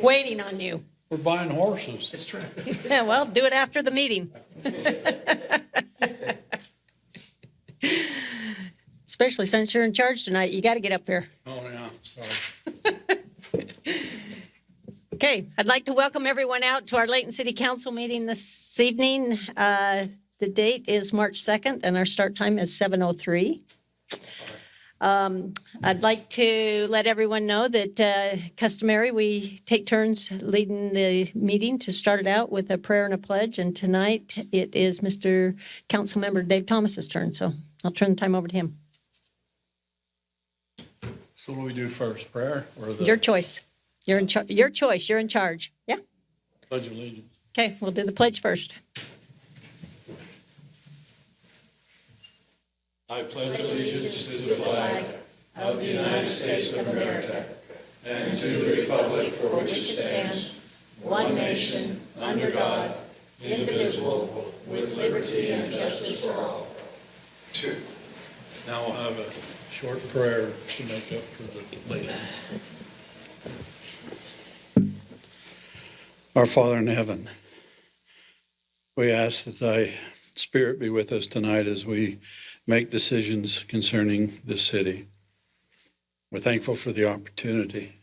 waiting on you. We're buying horses. It's true. Yeah, well, do it after the meeting. Especially since you're in charge tonight, you got to get up here. Oh, yeah, sorry. Okay, I'd like to welcome everyone out to our Layton City Council meeting this evening. The date is March 2nd, and our start time is 7:03. I'd like to let everyone know that customary, we take turns leading the meeting to start it out with a prayer and a pledge. And tonight it is Mr. Councilmember Dave Thomas's turn. So I'll turn the time over to him. So what do we do first, prayer or the Your choice. Your choice. You're in charge. Yeah. Pledge of Allegiance? Okay, we'll do the pledge first. I pledge allegiance to the flag of the United States of America and to the republic for which it stands, one nation, under God, indivisible, with liberty and justice for all. Two. Now we'll have a short prayer to make up for the late. Our Father in heaven, we ask that thy Spirit be with us tonight as we make decisions concerning this city. We're thankful for the opportunity.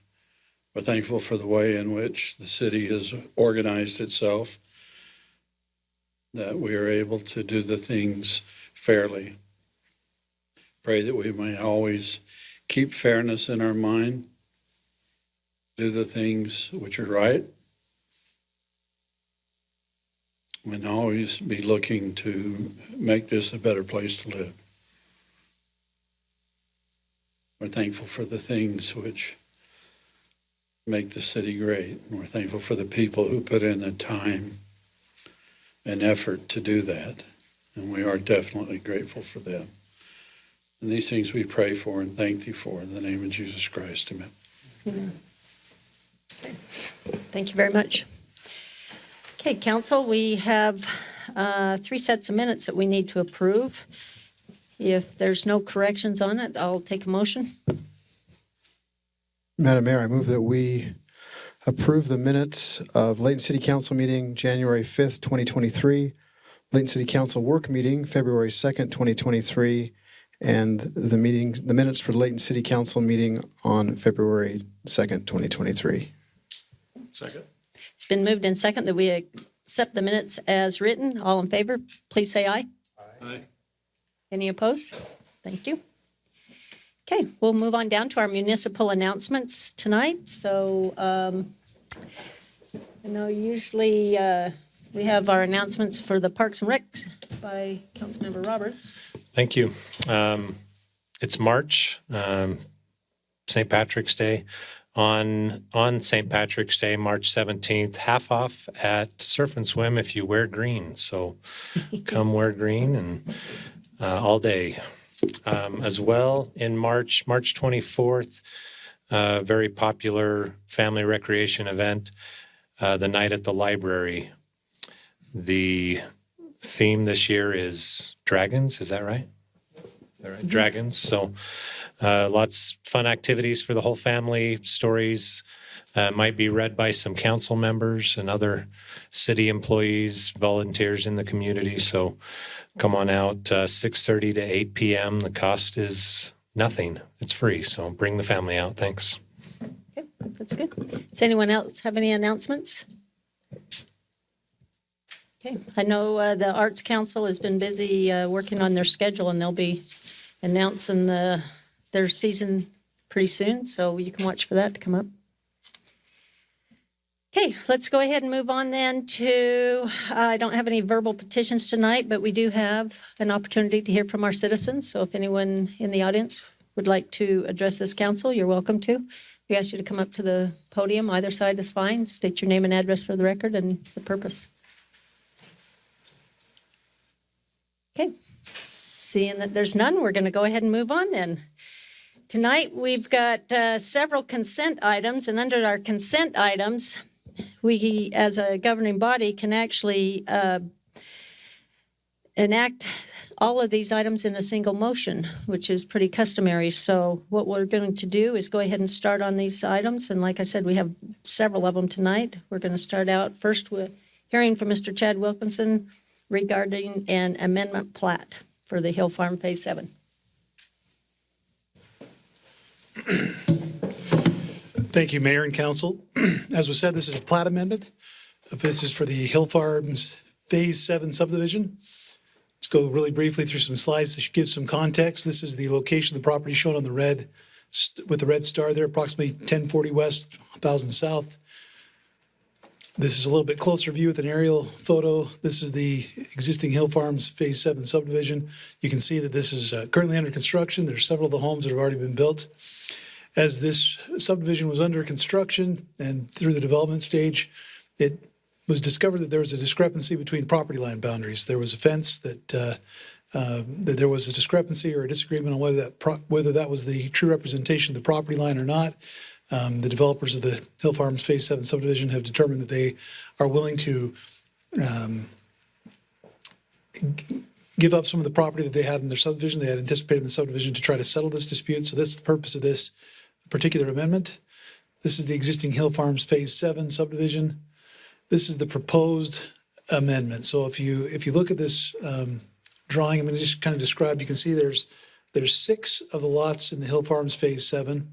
We're thankful for the way in which the city has organized itself, that we are able to do the things fairly. Pray that we may always keep fairness in our mind, do the things which are right, and always be looking to make this a better place to live. We're thankful for the things which make the city great. We're thankful for the people who put in the time and effort to do that. And we are definitely grateful for them. And these things we pray for and thank thee for in the name of Jesus Christ. Amen. Amen. Okay. Thank you very much. Okay, council, we have 3 sets of minutes that we need to approve. If there's no corrections on it, I'll take a motion. Madam Mayor, I move that we approve the minutes of Layton City Council meeting January 5th, 2023, Layton City Council work meeting February 2nd, 2023, and the minutes for the Layton City Council meeting on February 2nd, 2023. Second. It's been moved in second that we accept the minutes as written. All in favor, please say aye. Aye. Any opposed? Thank you. Okay, we'll move on down to our municipal announcements tonight. So I know usually we have our announcements for the Parks and Rec by Councilmember Roberts. Thank you. It's March, St. Patrick's Day. On St. Patrick's Day, March 17th, half off at Surf and Swim if you wear green. So come wear green and all day. As well, in March 24th, very popular family recreation event, the night at the library. The theme this year is dragons. Is that right? Mm-hmm. Dragons. So lots fun activities for the whole family. Stories might be read by some council members and other city employees, volunteers in the community. So come on out, 6:30 to 8 p.m. The cost is nothing. It's free. So bring the family out. Thanks. Okay, that's good. Does anyone else have any announcements? Okay, I know the Arts Council has been busy working on their schedule, and they'll be announcing their season pretty soon, so you can watch for that to come up. Okay, let's go ahead and move on then to, I don't have any verbal petitions tonight, but we do have an opportunity to hear from our citizens. So if anyone in the audience would like to address this council, you're welcome to. We ask you to come up to the podium. Either side is fine. State your name and address for the record and the purpose. Okay, seeing that there's none, we're going to go ahead and move on then. Tonight, we've got several consent items, and under our consent items, we, as a governing body, can actually enact all of these items in a single motion, which is pretty customary. So what we're going to do is go ahead and start on these items. And like I said, we have several of them tonight. We're going to start out first with hearing from Mr. Chad Wilkinson regarding an amendment plat for the Hill Farm Phase 7. Thank you, Mayor and Council. As was said, this is a plat amendment. This is for the Hill Farms Phase 7 subdivision. Let's go really briefly through some slides to give some context. This is the location of the property shown on the red, with the red star there, approximately 1040 west, 1000 south. This is a little bit closer view with an aerial photo. This is the existing Hill Farms Phase 7 subdivision. You can see that this is currently under construction. There's several of the homes that have already been built. As this subdivision was under construction and through the development stage, it was discovered that there was a discrepancy between property line boundaries. There was a fence that there was a discrepancy or a disagreement on whether that was the true representation of the property line or not. The developers of the Hill Farms Phase 7 subdivision have determined that they are willing to give up some of the property that they had in their subdivision. They had anticipated in the subdivision to try to settle this dispute. So that's the purpose of this particular amendment. This is the existing Hill Farms Phase 7 subdivision. This is the proposed amendment. So if you look at this drawing, I'm going to just kind of describe. You can see there's 6 of the lots in the Hill Farms Phase 7,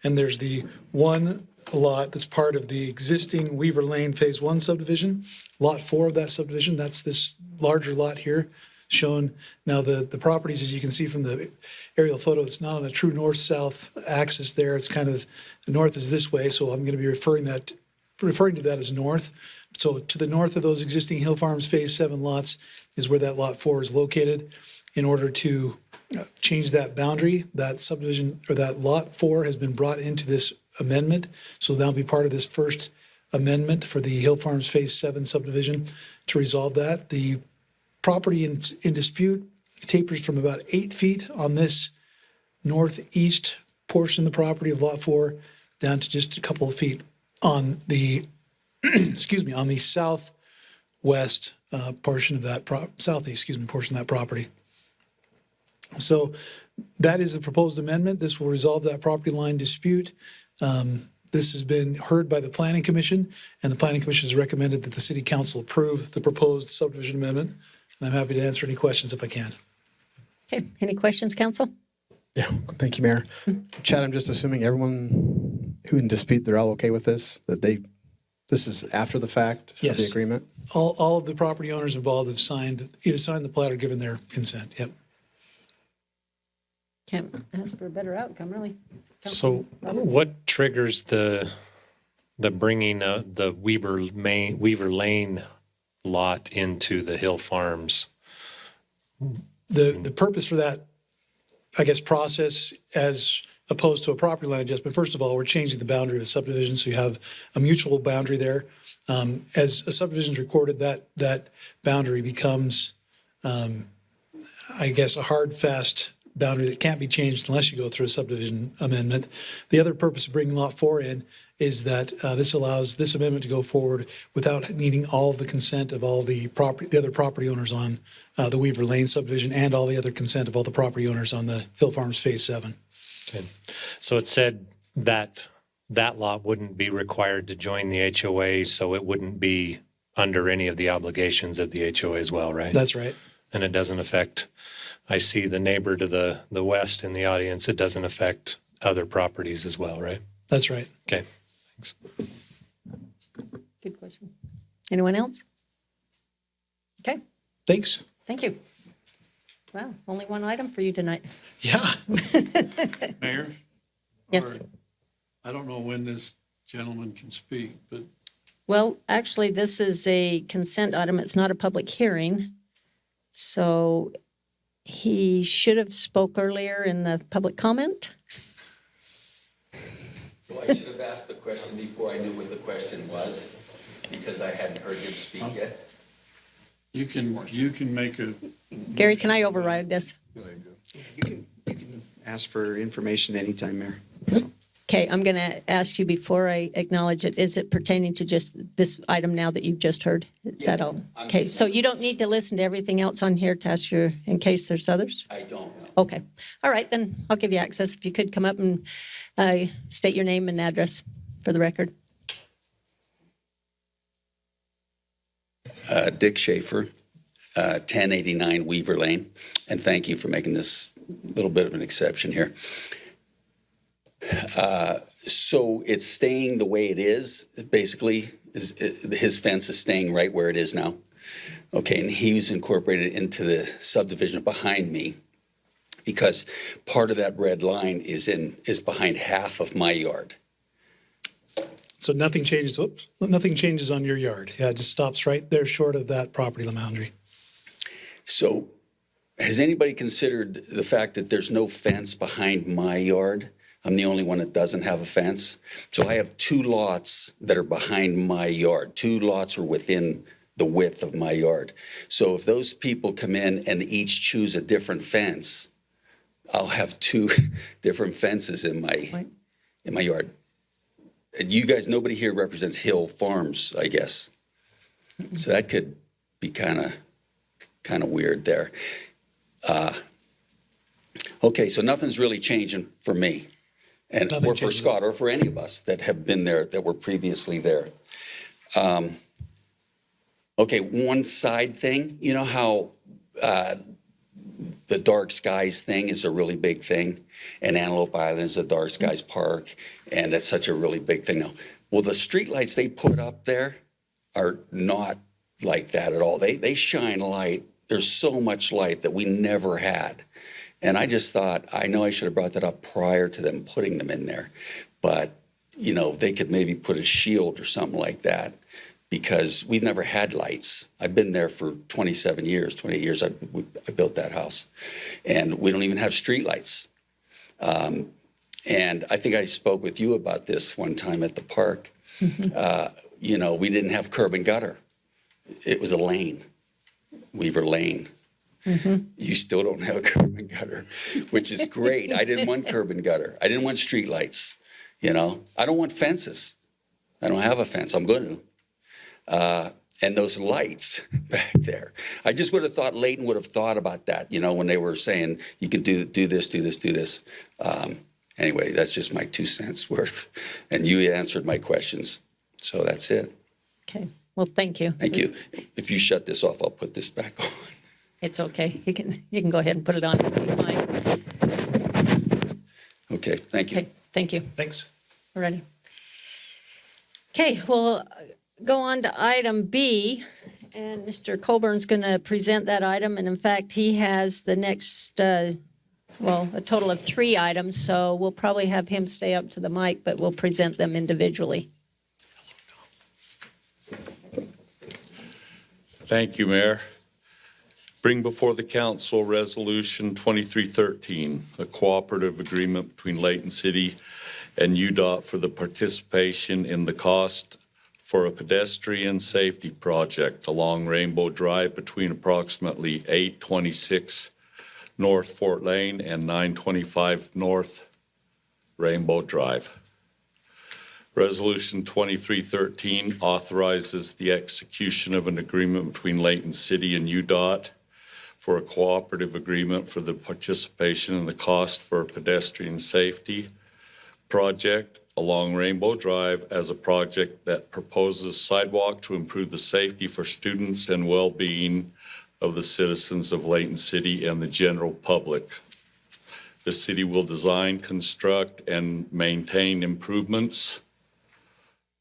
and there's the one lot that's part of the existing Weaver Lane Phase 1 subdivision. Lot 4 of that subdivision, that's this larger lot here shown. Now the properties, as you can see from the aerial photo, it's not on a true north-south axis there. It's kind of, the north is this way, so I'm going to be referring to that as north. So to the north of those existing Hill Farms Phase 7 lots is where that Lot 4 is located. In order to change that boundary, that subdivision, or that Lot 4 has been brought into this amendment. So it'll now be part of this first amendment for the Hill Farms Phase 7 subdivision to resolve that. The property in dispute tapers from about 8 feet on this northeast portion of the property of Lot 4 down to just a couple of feet on the, on the southwest portion of that, southeast, portion of that property. So that is the proposed amendment. This will resolve that property line dispute. This has been heard by the Planning Commission, and the Planning Commission has recommended that the City Council approve the proposed subdivision amendment. And I'm happy to answer any questions if I can. Okay, any questions, council? Yeah, thank you, Mayor. Chad, I'm just assuming everyone who in dispute, they're all okay with this, that this is after the fact of the Yes. agreement? All of the property owners involved have either signed the plat or given their consent. Yep. Can't ask for a better outcome, really. So what triggers the bringing of the Weaver Lane lot into the Hill Farms? The purpose for that, I guess, process as opposed to a property line adjustment, first of all, we're changing the boundary of a subdivision, so you have a mutual boundary there. As a subdivision is recorded, that boundary becomes, I guess, a hard, fast boundary that can't be changed unless you go through a subdivision amendment. The other purpose of bringing Lot 4 in is that this allows this amendment to go forward without needing all of the consent of all the other property owners on the Weaver Lane subdivision and all the other consent of all the property owners on the Hill Farms Phase 7. Okay. So it said that lot wouldn't be required to join the HOA, so it wouldn't be under any of the obligations of the HOA as well, right? That's right. And it doesn't affect, I see the neighbor to the west in the audience, it doesn't affect other properties as well, right? That's right. Okay, thanks. Good question. Anyone else? Okay, Thanks. thank you. Wow, only one item for you tonight. Yeah. Mayor? Yes. Or- I don't know when this gentleman can speak, but Well, actually, this is a consent item. It's not a public hearing. So he should have spoke earlier in the public comment. So I should have asked the question before I knew what the question was, because I hadn't heard him speak yet. you can make a, Gary, can I override this? You can ask for information anytime, Mayor. Okay, I'm going to ask you before I acknowledge it, is it pertaining to just this item now that you've just heard? Is that all? Okay, so you don't need to listen to everything else on here to ask in case there's others? I don't know. Okay, all right, then I'll give you access. If you could come up and state your name and address for the record. Dick Schaefer, 1089 Weaver Lane, and thank you for making this little bit of an exception here. So it's staying the way it is, basically. His fence is staying right where it is now. Okay, and he was incorporated into the subdivision behind me because part of that red line is behind half of my yard. So nothing changes, nothing changes on your yard. Yeah, it just stops right there short of that property line boundary. So has anybody considered the fact that there's no fence behind my yard? I'm the only one that doesn't have a fence. So I have 2 lots that are behind my yard. 2 lots are within the width of my yard. So if those people come in and each choose a different fence, I'll have 2 different fences in my yard. And you guys, nobody here represents Hill Farms, I guess. So that could be kind of weird there. Okay, so nothing's really changing for me. And Nothing or for changes. Scott or for any of us that have been there, that were previously there. Okay, one side thing, you know how the dark skies thing is a really big thing, and Antelope Island is a dark skies park, and that's such a really big thing now. Well, the streetlights they put up there are not like that at all. They shine light. There's so much light that we never had. And I just thought, I know I should have brought that up prior to them putting them in there. But, you know, they could maybe put a shield or something like that because we've never had lights. I've been there for 27 years, 28 years. I built that house. And we don't even have street lights. And I think I spoke with you about this one time at the park. You know, we didn't have curb and gutter. It was a lane, Weaver Lane. You still don't have a curb and gutter, which is great. I didn't want curb and gutter. I didn't want street lights. You know, I don't want fences. I don't have a fence. I'm going to. And those lights back there. I just would have thought Layton would have thought about that, you know, when they were saying you can do this, do this, do this. Anyway, that's just my 2 cents worth. And you answered my questions. So that's it. Okay, well, thank you. Thank you. If you shut this off, I'll put this back on. It's okay. You can go ahead and put it on. It'll be fine. Okay, thank you. Okay, thank you. Thanks. We're ready. Okay, we'll go on to item B, and Mr. Colburn's going to present that item. And in fact, he has the next, a total of 3 items. So we'll probably have him stay up to the mic, but we'll present them individually. Thank you, Mayor. Bring before the council Resolution 2313, a cooperative agreement between Layton City and UDOT for the participation in the cost for a pedestrian safety project along Rainbow Drive between approximately 826 North Fort Lane and 925 North Rainbow Drive. Resolution 2313 authorizes the execution of an agreement between Layton City and UDOT for a cooperative agreement for the participation in the cost for a pedestrian safety project along Rainbow Drive as a project that proposes sidewalk to improve the safety for students and well-being of the citizens of Layton City and the general public. The city will design, construct, and maintain improvements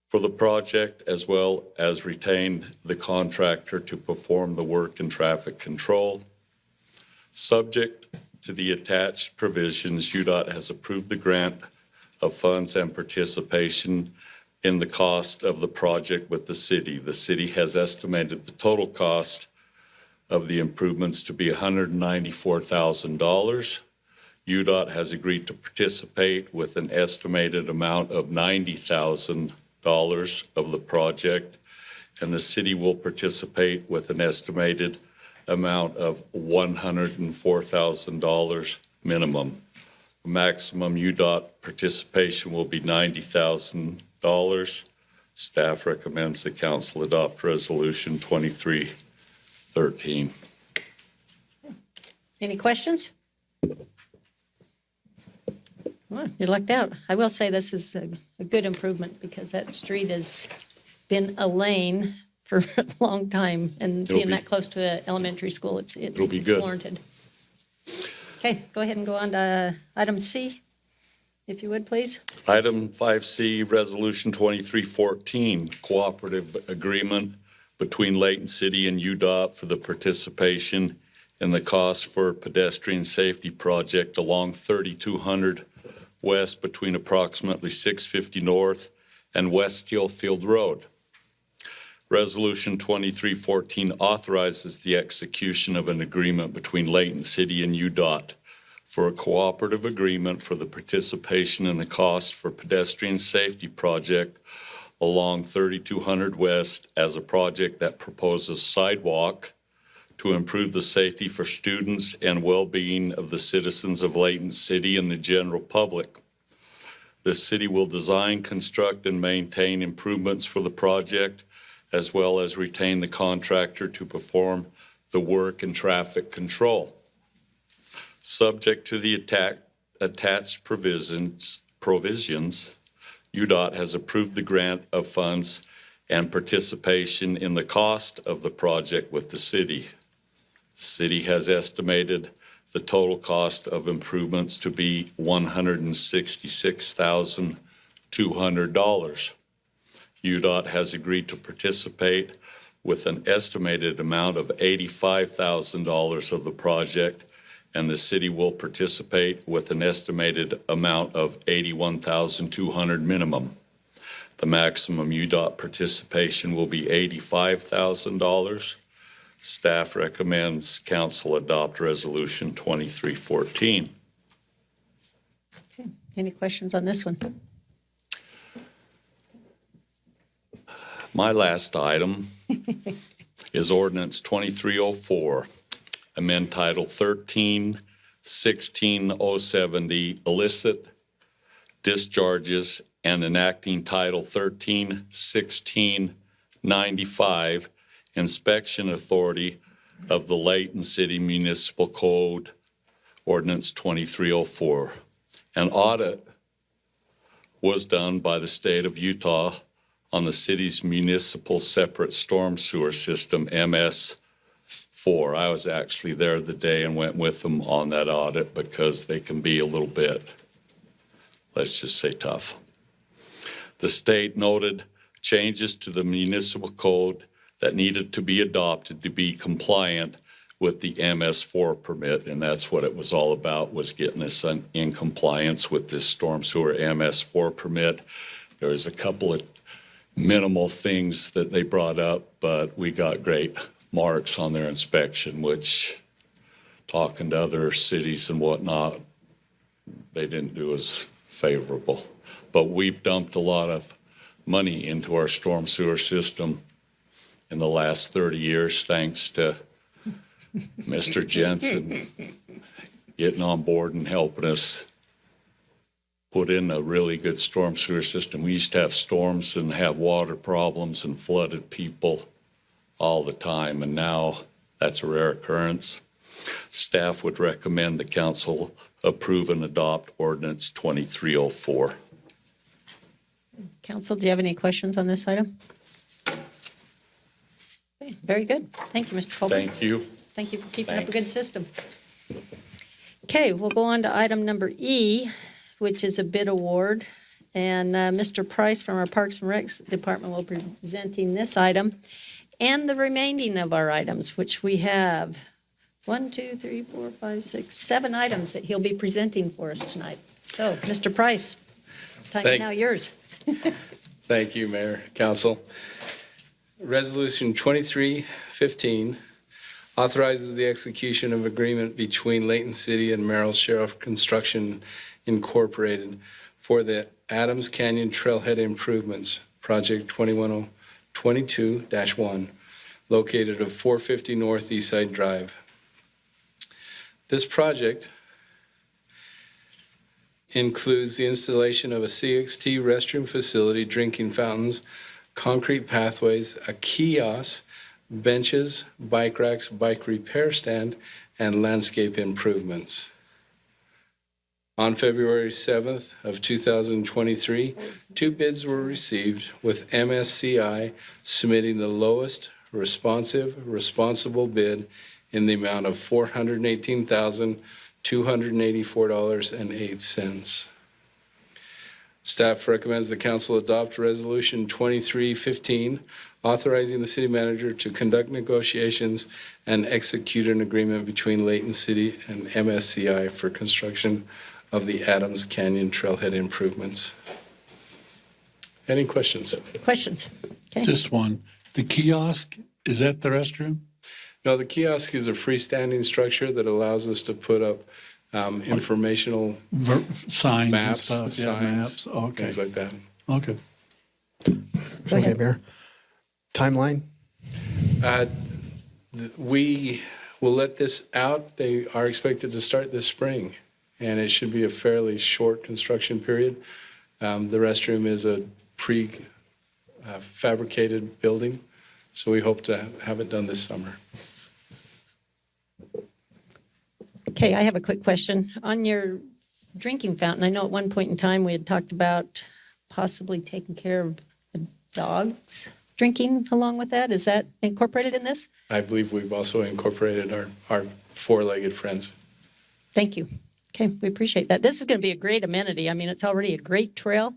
for the project, as well as retain the contractor to perform the work in traffic control. Subject to the attached provisions, UDOT has approved the grant of funds and participation in the cost of the project with the city. The city has estimated the total cost of the improvements to be $194,000. UDOT has agreed to participate with an estimated amount of $90,000 of the project, and the city will participate with an estimated amount of $104,000 minimum. Maximum UDOT participation will be $90,000. Staff recommends the council adopt Resolution 2313. Any questions? Well, you're lucked out. I will say this is a good improvement because that street has been a lane for a long time, and It'll being be- that close to an elementary school, it's It'll be it's good. warranted. Okay, go ahead and go on to item C, if you would, please. Item 5C, Resolution 2314, cooperative agreement between Layton City and UDOT for the participation in the cost for pedestrian safety project along 3200 West between approximately 650 North and West Steelfield Road. Resolution 2314 authorizes the execution of an agreement between Layton City and UDOT for a cooperative agreement for the participation in the cost for pedestrian safety project along 3200 West as a project that proposes sidewalk to improve the safety for students and well-being of the citizens of Layton City and the general public. The city will design, construct, and maintain improvements for the project, as well as retain the contractor to perform the work and traffic control. Subject to the attached provisions, UDOT has approved the grant of funds and participation in the cost of the project with the city. The city has estimated the total cost of improvements to be $166,200. UDOT has agreed to participate with an estimated amount of $85,000 of the project, and the city will participate with an estimated amount of $81,200 minimum. The maximum UDOT participation will be $85,000. Staff recommends council adopt Resolution 2314. Okay, any questions on this one? My last item is Ordinance 2304, amend Title 13-16070, illicit discharges, and enacting Title 13-1695, inspection authority of the Layton City Municipal Code, Ordinance 2304. An audit was done by the state of Utah on the city's municipal separate storm sewer system, MS4. I was actually there the day and went with them on that audit because they can be a little bit, let's just say, tough. The state noted changes to the municipal code that needed to be adopted to be compliant with the MS4 permit, and that's what it was all about, was getting us in compliance with this storm sewer MS4 permit. There was a couple of minimal things that they brought up, but we got great marks on their inspection, which, talking to other cities and whatnot, they didn't do as favorable. But we've dumped a lot of money into our storm sewer system in the last 30 years, thanks to Mr. Jensen getting on board and helping us put in a really good storm sewer system. We used to have storms and have water problems and flooded people all the time, and now that's a rare occurrence. Staff would recommend the council approve and adopt Ordinance 2304. Council, do you have any questions on this item? Okay, very good. Thank you, Mr. Colburn. Thank you. Thank you for keeping up a Thanks. good system. Okay, we'll go on to item number E, which is a bid award. And Mr. Price from our Parks and Recs Department will be presenting this item and the remaining of our items, which we have 7 items that he'll be presenting for us tonight. So, Mr. Price, time's now yours. Thank you, Mayor, Council. Resolution 2315 authorizes the execution of agreement between Layton City and Merrill Sheriff Construction Incorporated for the Adams Canyon Trailhead Improvements, Project 2122-1, located at 450 North Eastside Drive. This project includes the installation of a CXT restroom facility, drinking fountains, concrete pathways, a kiosk, benches, bike racks, bike repair stand, and landscape improvements. On February 7th of 2023, 2 bids were received, with MSCI submitting the lowest responsible bid in the amount of $418,284.08. Staff recommends the council adopt Resolution 2315, authorizing the city manager to conduct negotiations and execute an agreement between Layton City and MSCI for construction of the Adams Canyon Trailhead improvements. Any questions? Questions? Okay. Just one. The kiosk, is that the restroom? No, the kiosk is a freestanding structure that allows us to put up informational Signs and maps, stuff? Yeah, signs, maps. Okay. things like that. Okay. Go Okay, ahead. Mayor. Timeline? We will let this out. They are expected to start this spring, and it should be a fairly short construction period. The restroom is a pre-fabricated building, so we hope to have it done this summer. Okay, I have a quick question. On your drinking fountain, I know at one point in time we had talked about possibly taking care of the dogs drinking along with that. Is that incorporated in this? I believe we've also incorporated our four-legged friends. Thank you. Okay, we appreciate that. This is going to be a great amenity. I mean, it's already a great trail,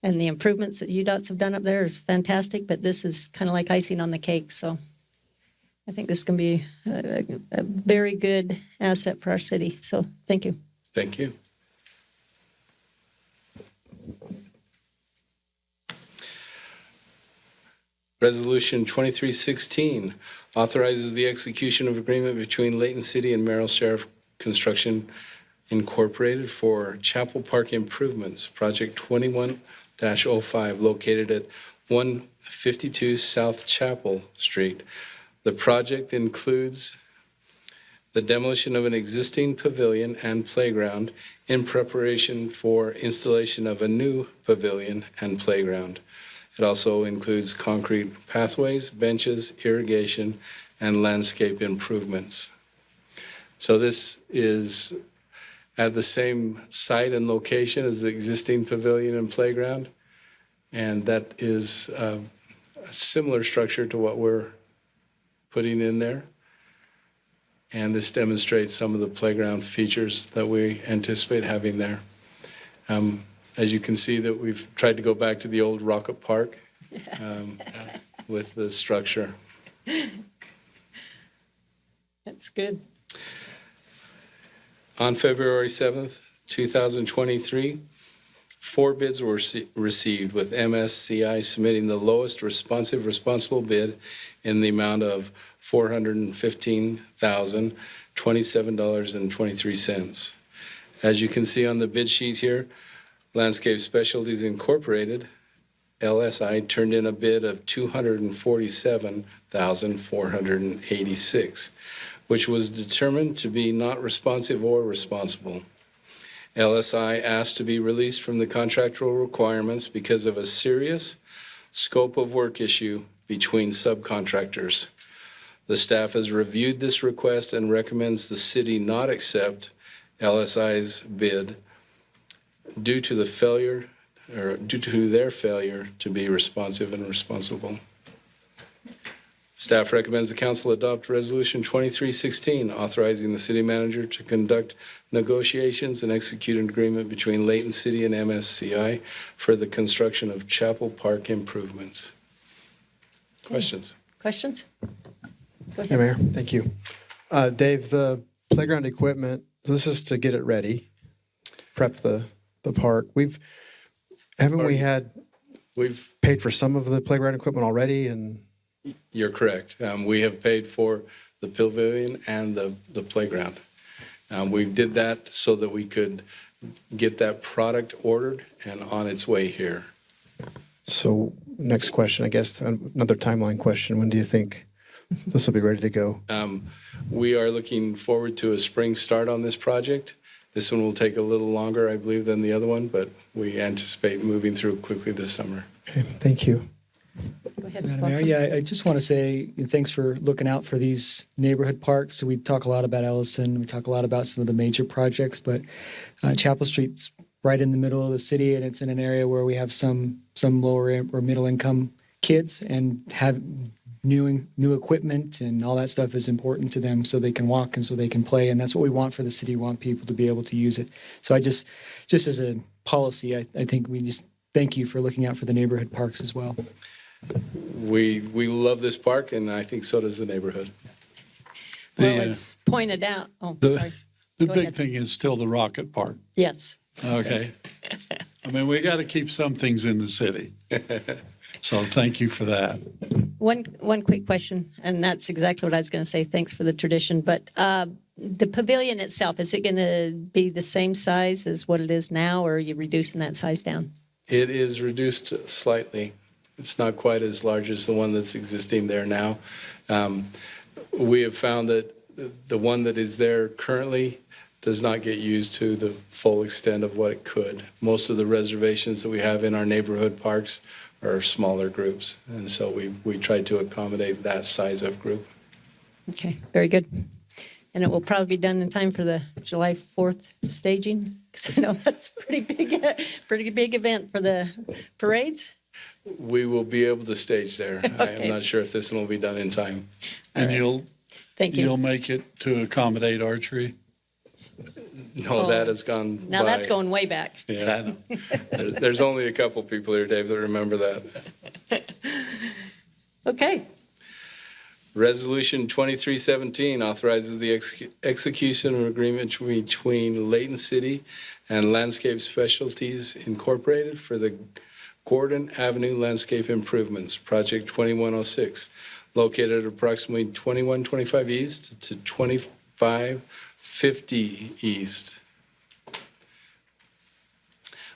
and the improvements that UDOTs have done up there is fantastic, but this is kind of like icing on the cake. So I think this is going to be a very good asset for our city. So thank you. Thank you. Resolution 2316 authorizes the execution of agreement between Layton City and Merrill Sheriff Construction Incorporated for Chapel Park improvements, Project 21-05, located at 152 South Chapel Street. The project includes the demolition of an existing pavilion and playground in preparation for installation of a new pavilion and playground. It also includes concrete pathways, benches, irrigation, and landscape improvements. So this is at the same site and location as the existing pavilion and playground, and that is a similar structure to what we're putting in there. And this demonstrates some of the playground features that we anticipate having there. As you can see, that we've tried to go back to the old Rocket Park with the structure. That's good. On February 7th, 2023, 4 bids were received, with MSCI submitting the lowest responsible bid in the amount of $415,027.23. As you can see on the bid sheet here, Landscape Specialties Incorporated, LSI, turned in a bid of $247,486, which was determined to be not responsive or responsible. LSI asked to be released from the contractual requirements because of a serious scope of work issue between subcontractors. The staff has reviewed this request and recommends the city not accept LSI's bid due to their failure to be responsive and responsible. Staff recommends the council adopt Resolution 2316, authorizing the city manager to conduct negotiations and execute an agreement between Layton City and MSCI for the construction of Chapel Park improvements. Questions? Questions? Go Hey, ahead. Mayor, thank you. Dave, the playground equipment, this is to get it ready, prep the park. Haven't we had We've paid for some of the playground equipment already? And You're correct. We have paid for the pavilion and the playground. We did that so that we could get that product ordered and on its way here. so next question, I guess, another timeline question. When do you think this will be ready to go? We are looking forward to a spring start on this project. This one will take a little longer, I believe, than the other one, but we anticipate moving through quickly this summer. Okay, thank you. Go ahead, Madam Mayor, Watson. yeah, I just want to say thanks for looking out for these neighborhood parks. So we talk a lot about Ellison, we talk a lot about some of the major projects, but Chapel Street's right in the middle of the city, and it's in an area where we have some lower or middle income kids, and have new equipment and all that stuff is important to them, so they can walk and so they can play, and that's what we want for the city. We want people to be able to use it. So I just as a policy, I think we just thank you for looking out for the neighborhood parks as well. We love this park, and I think so does the neighborhood. Well, it's pointed out. Oh, The, sorry. the Go big ahead. thing is still the Rocket Park. Yes. Okay. I mean, we got to keep some things in the city. So thank you for that. One quick question, and that's exactly what I was going to say. Thanks for the tradition. But the pavilion itself, is it going to be the same size as what it is now, or are you reducing that size down? It is reduced slightly. It's not quite as large as the one that's existing there now. We have found that the one that is there currently does not get used to the full extent of what it could. Most of the reservations that we have in our neighborhood parks are smaller groups, and so we tried to accommodate that size of group. Okay, very good. And it will probably be done in time for the July 4th staging, because I know that's a pretty big event for the parades. We will be able to stage there. I Okay. am not sure if this one will be done in time. And Thank you. you'll make it to accommodate archery? No, that has gone Now that's by. going way back. Yeah. There's only a couple people here, Dave, that remember that. Okay. Resolution 2317 authorizes the execution of an agreement between Layton City and Landscape Specialties Incorporated for the Gordon Avenue Landscape Improvements, Project 2106, located at approximately 2125 East to 2550 East.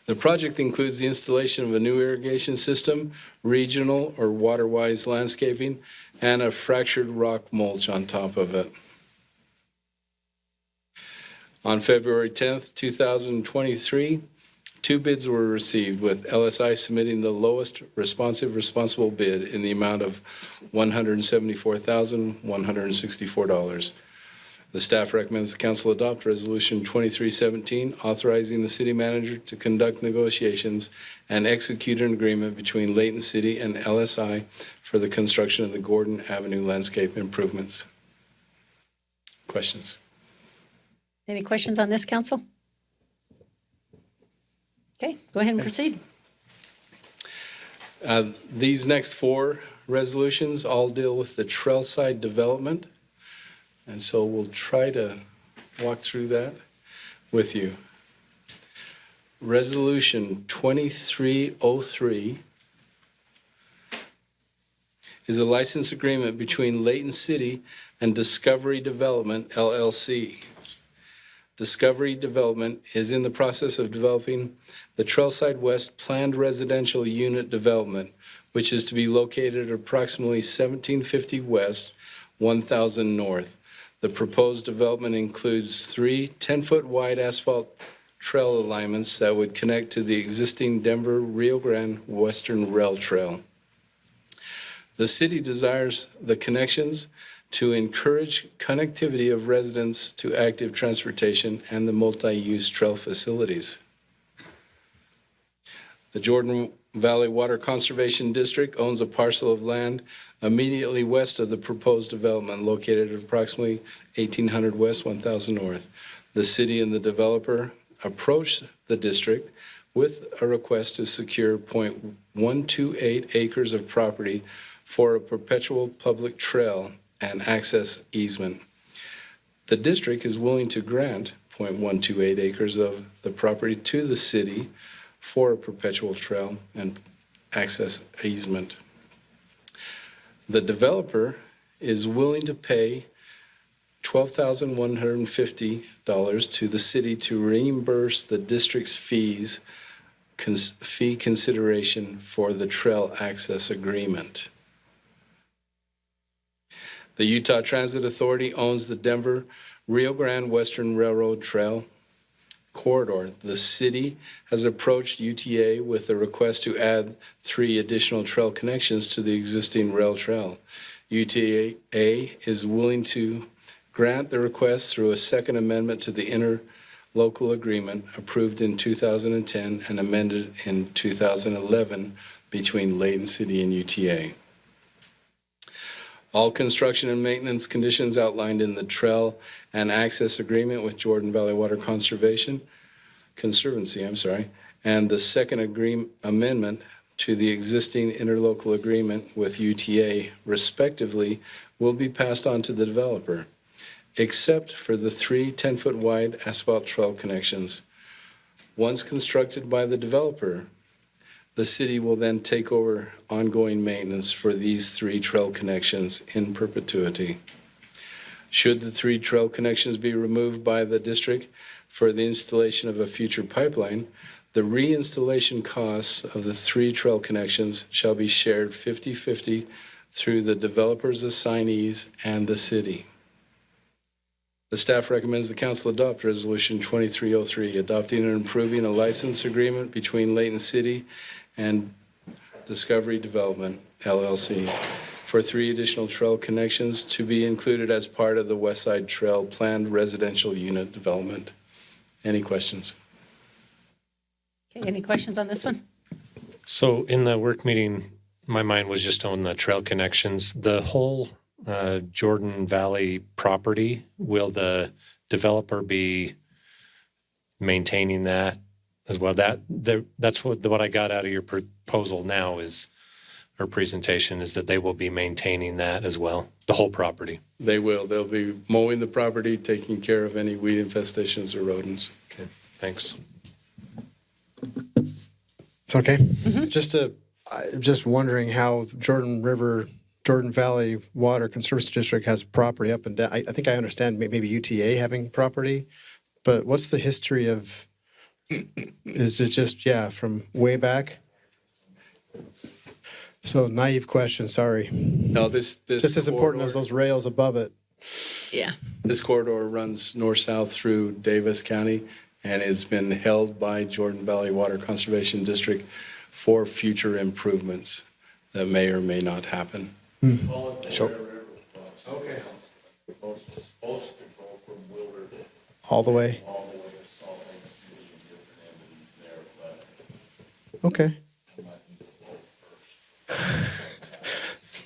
The project includes the installation of a new irrigation system, regional or water-wise landscaping, and a fractured rock mulch on top of it. On February 10th, 2023, 2 bids were received, with LSI submitting the lowest responsible bid in the amount of $174,164. The staff recommends the council adopt Resolution 2317, authorizing the city manager to conduct negotiations and execute an agreement between Layton City and LSI for the construction of the Gordon Avenue landscape improvements. Questions? Any questions on this, council? Okay, go ahead and proceed. These next 4 resolutions all deal with the trailside development, and so we'll try to walk through that with you. Resolution 2303 is a license agreement between Layton City and Discovery Development, LLC. Discovery Development is in the process of developing the Trailside West Planned Residential Unit Development, which is to be located at approximately 1750 West, 1000 North. The proposed development includes 3 10-foot wide asphalt trail alignments that would connect to the existing Denver-Rio Grande Western Rail Trail. The city desires the connections to encourage connectivity of residents to active transportation and the multi-use trail facilities. The Jordan Valley Water Conservation District owns a parcel of land immediately west of the proposed development, located at approximately 1800 West, 1000 North. The city and the developer approached the district with a request to secure .128 acres of property for a perpetual public trail and access easement. The district is willing to grant .128 acres of the property to the city for a perpetual trail and access easement. The developer is willing to pay $12,150 to the city to reimburse the district's fee consideration for the trail access agreement. The Utah Transit Authority owns the Denver-Rio Grande Western Railroad Trail corridor. The city has approached UTA with a request to add 3 additional trail connections to the existing rail trail. UTA is willing to grant the request through a second amendment to the interlocal agreement approved in 2010 and amended in 2011 between Layton City and UTA. All construction and maintenance conditions outlined in the trail and access agreement with Jordan Valley Water Conservancy, and the second amendment to the existing interlocal agreement with UTA, respectively, will be passed on to the developer, except for the 3 10-foot wide asphalt trail connections. Once constructed by the developer, the city will then take over ongoing maintenance for these 3 trail connections in perpetuity. Should the 3 trail connections be removed by the district for the installation of a future pipeline, the reinstallation costs of the 3 trail connections shall be shared 50-50 through the developer's assignees and the city. The staff recommends the council adopt Resolution 2303, adopting and approving a license agreement between Layton City and Discovery Development, LLC, for 3 additional trail connections to be included as part of the West Side Trail planned residential unit development. Any questions? Okay, any questions on this one? So in the work meeting, my mind was just on the trail connections. The whole Jordan Valley property, will the developer be maintaining that as well? That's what I got out of your proposal now is, or presentation, is that they will be maintaining that as well, the whole property. They will. They'll be mowing the property, taking care of any weed infestations or rodents. Okay, thanks. It's okay. Just wondering how Jordan Valley Water Conservancy District has property up and down. I think I understand maybe UTA having property, but what's the history of, is it just, from way back? So naive question, sorry. No, this Just as important as those rails above it. Yeah. This corridor runs north-south through Davis County and has been held by Jordan Valley Water Conservation District for future improvements that may or may not happen. Okay. All the way? Okay.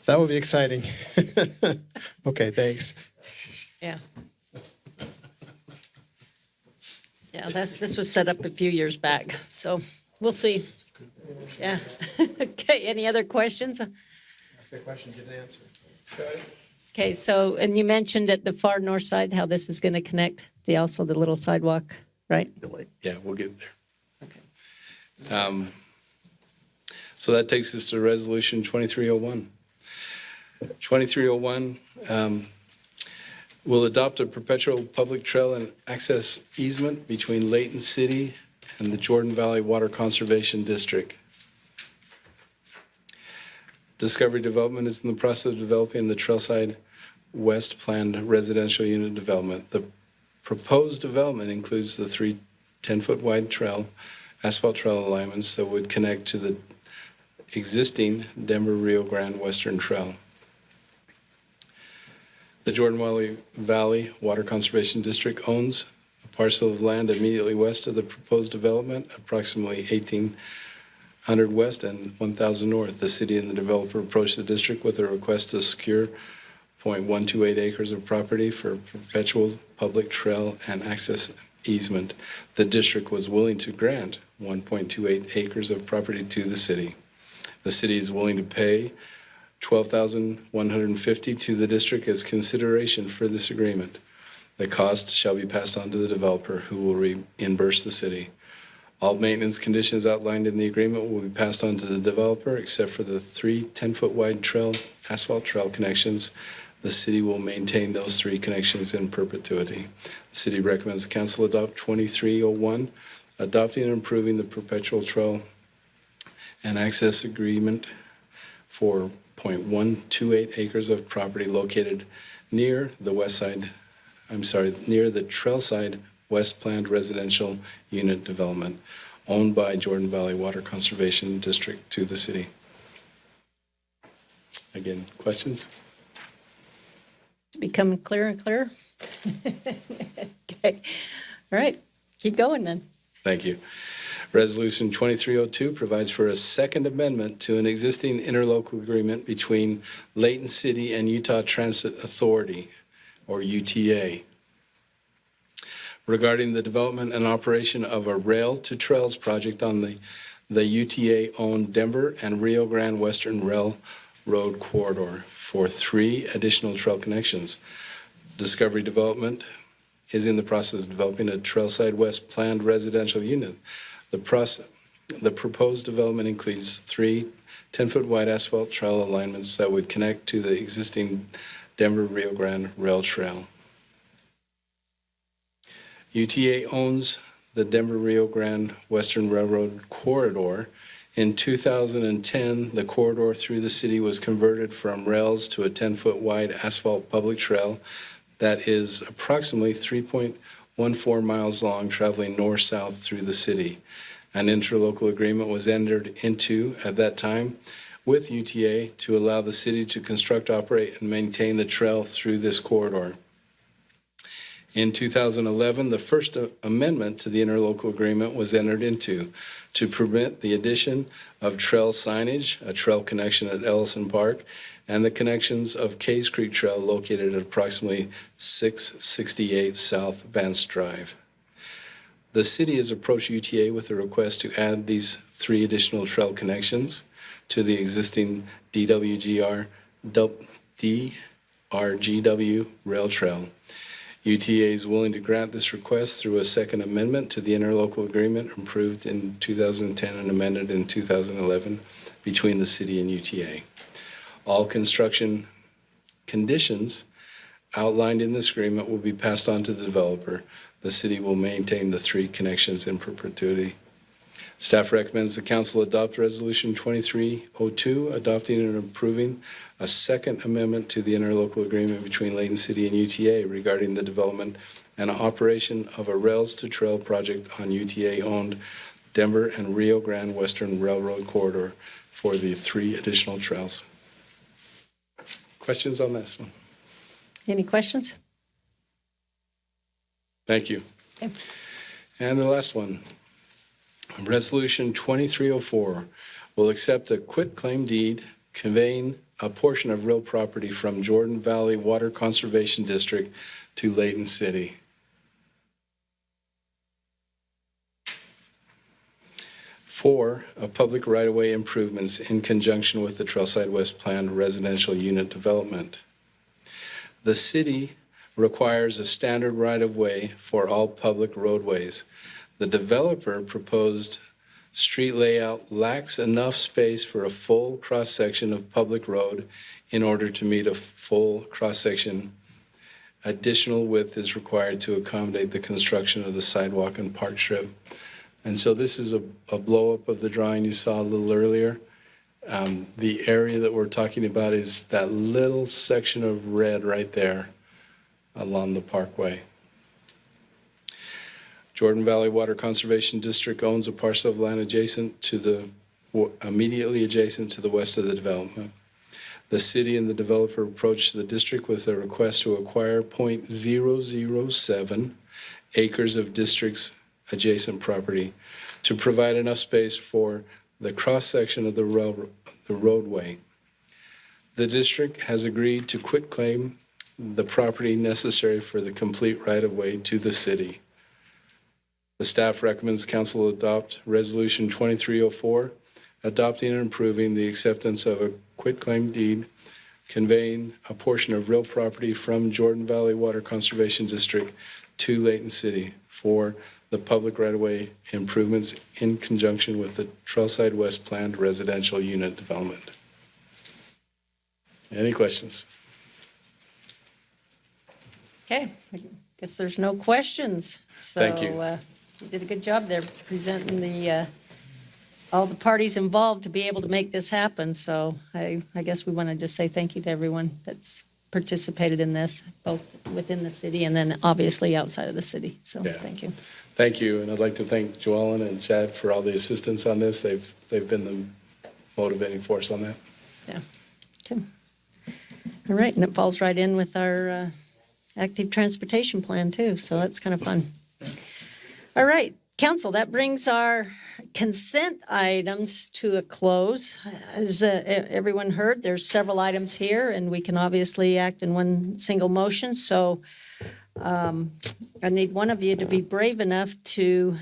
That would be exciting. Okay, thanks. Yeah. Yeah, this was set up a few years back, so we'll see. Yeah. Okay, any other questions? Ask a question, get an answer. Okay, so, and you mentioned at the far north side how this is going to connect the little sidewalk, right? Yeah, we'll get there. Okay. So that takes us to Resolution 2301. 2301 will adopt a perpetual public trail and access easement between Layton City and the Jordan Valley Water Conservation District. Discovery Development is in the process of developing the Trailside West planned residential unit development. The proposed development includes the 3 10-foot wide asphalt trail alignments that would connect to the existing Denver Rio Grande Western Trail. The Jordan Valley Water Conservation District owns a parcel of land immediately west of the proposed development, approximately 1,800 west and 1,000 north. The city and the developer approached the district with a request to secure 0.128 acres of property for perpetual public trail and access easement. The district was willing to grant 1.28 acres of property to the city. The city is willing to pay $12,150 to the district as consideration for this agreement. The cost shall be passed on to the developer, who will reimburse the city. All maintenance conditions outlined in the agreement will be passed on to the developer, except for the 3 10-foot wide asphalt trail connections. The city will maintain those 3 connections in perpetuity. The city recommends the council adopt 2301, adopting and approving the perpetual trail and access agreement for 0.128 acres of property located near the Trailside West Planned Residential Unit Development owned by Jordan Valley Water Conservation District to the city. Again, questions? Becoming clearer and clearer? Okay. All right. Keep going then. Thank you. Resolution 2302 provides for a second amendment to an existing interlocal agreement between Layton City and Utah Transit Authority, or UTA, regarding the development and operation of a rail to trails project on the UTA-owned Denver and Rio Grande Western Railroad corridor for 3 additional trail connections. Discovery Development is in the process of developing a Trailside West planned residential unit. The proposed development includes 3 10-foot wide asphalt trail alignments that would connect to the existing Denver-Rio Grande Rail Trail. UTA owns the Denver-Rio Grande Western Railroad corridor. In 2010, the corridor through the city was converted from rails to a 10-foot wide asphalt public trail that is approximately 3.14 miles long, traveling north-south through the city. An interlocal agreement was entered into at that time with UTA to allow the city to construct, operate, and maintain the trail through this corridor. In 2011, the first amendment to the interlocal agreement was entered into to permit the addition of trail signage, a trail connection at Ellison Park, and the connections of Case Creek Trail located at approximately 668 South Vance Drive. The city has approached UTA with a request to add these 3 additional trail connections to the existing DRGW rail trail. UTA is willing to grant this request through a second amendment to the interlocal agreement approved in 2010 and amended in 2011 between the city and UTA. All construction conditions outlined in this agreement will be passed on to the developer. The city will maintain the 3 connections in perpetuity. Staff recommends the council adopt Resolution 2302, adopting and approving a second amendment to the interlocal agreement between Layton City and UTA regarding the development and operation of a rails to trail project on UTA-owned Denver and Rio Grande Western Railroad corridor for the 3 additional trails. Questions on this one? Any questions? Thank you. Okay. And the last one, Resolution 2304 will accept a quitclaim deed conveying a portion of real property from Jordan Valley Water Conservation District to Layton City. For public right-of-way improvements in conjunction with the Trailside West planned residential unit development. The city requires a standard right-of-way for all public roadways. The developer proposed street layout lacks enough space for a full cross-section of public road in order to meet a full cross-section. Additional width is required to accommodate the construction of the sidewalk and park strip. And so this is a blow-up of the drawing you saw a little earlier. The area that we're talking about is that little section of red right there along the parkway. Jordan Valley Water Conservation District owns a parcel of land immediately adjacent to the west of the development. The city and the developer approached the district with a request to acquire .007 acres of district's adjacent property to provide enough space for the cross-section of the roadway. The district has agreed to quitclaim the property necessary for the complete right-of-way to the city. The staff recommends council adopt Resolution 2304, adopting and approving the acceptance of a quitclaim deed conveying a portion of real property from Jordan Valley Water Conservation District to Layton City for the public right-of-way improvements in conjunction with the Trailside West planned residential unit development. Any questions? Okay, I guess there's no questions. Thank you. So you did a good job there presenting all the parties involved to be able to make this happen. So I guess we want to just say thank you to everyone that's participated in this, both within the city and then obviously outside of the city. So Yeah. thank you. Thank you, and I'd like to thank Joellen and Chad for all the assistance on this. They've been the motivating force on that. Yeah. Okay. All right, and it falls right in with our active transportation plan too, so that's kind of fun. All right, council, that brings our consent items to a close. As everyone heard, there's several items here, and we can obviously act in one single motion. So I need one of you to be brave enough to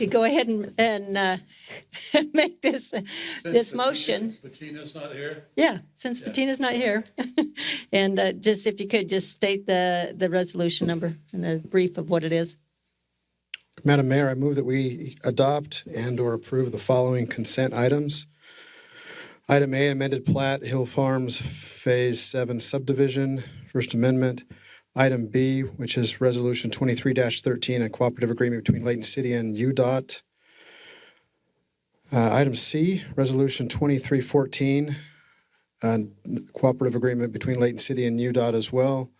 go ahead and make this motion. Bettina's not here? Yeah, since Bettina's not here. And just if you could, just state the resolution number and a brief of what it is. Madam Mayor, I move that we adopt and/or approve the following consent items. Item A, amended plat, Hill Farms Phase 7 subdivision, First Amendment. Item B, which is Resolution 23-13, a cooperative agreement between Layton City and UDOT. Item C, Resolution 2314, a cooperative agreement between Layton City and UDOT as well.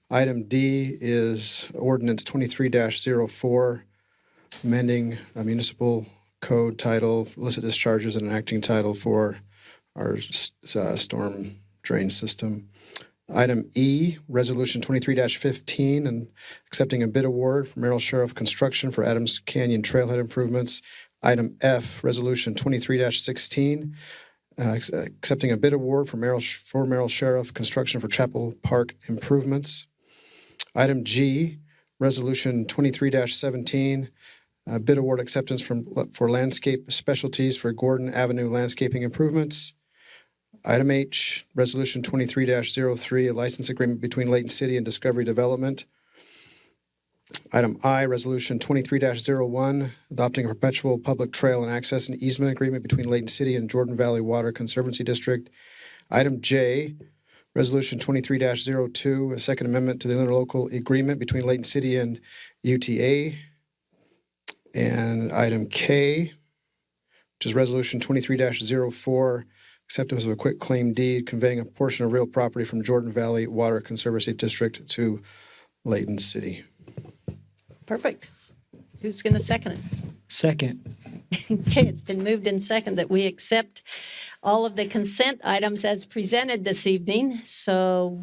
Item D is Ordinance 23-04, amending a municipal code title, illicit discharges, and an acting title for our storm drain system. Item E, Resolution 23-15, and accepting a bid award from Merrill Sheriff Construction for Adams Canyon Trailhead improvements. Item F, Resolution 23-16, accepting a bid award for Merrill Sheriff Construction for Chapel Park improvements. Item G, Resolution 23-17, bid award acceptance for landscape specialties for Gordon Avenue landscaping improvements. Item H, Resolution 23-03, a license agreement between Layton City and Discovery Development. Item I, Resolution 23-01, adopting a perpetual public trail and access and easement agreement between Layton City and Jordan Valley Water Conservancy District. Item J, Resolution 23-02, a second amendment to the interlocal agreement between Layton City and UTA. And item K, which is Resolution 23-04, acceptance of a quick claim deed conveying a portion of real property from Jordan Valley Water Conservancy District to Layton City. Perfect. Who's going to second it? Second. Okay, it's been moved in second that we accept all of the consent items as presented this evening. So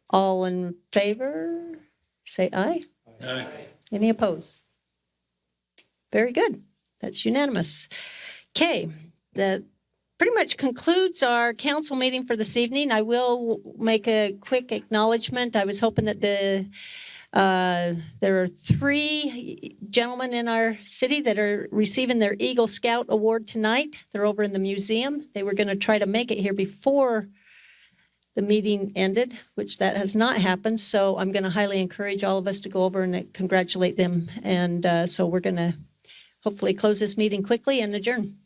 all in favor, say aye. Aye. Any opposed? Very good. That's unanimous. Okay, that pretty much concludes our council meeting for this evening. I will make a quick acknowledgement. I was hoping that there are 3 gentlemen in our city that are receiving their Eagle Scout Award tonight. They're over in the museum. They were going to try to make it here before the meeting ended, which that has not happened. So I'm going to highly encourage all of us to go over and congratulate them. And so we're going to hopefully close this meeting quickly and adjourn.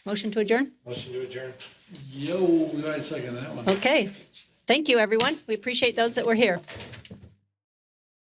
Motion to adjourn? Motion to adjourn. Yo, we gotta second that one. Okay. Thank you, everyone. We appreciate those that were here.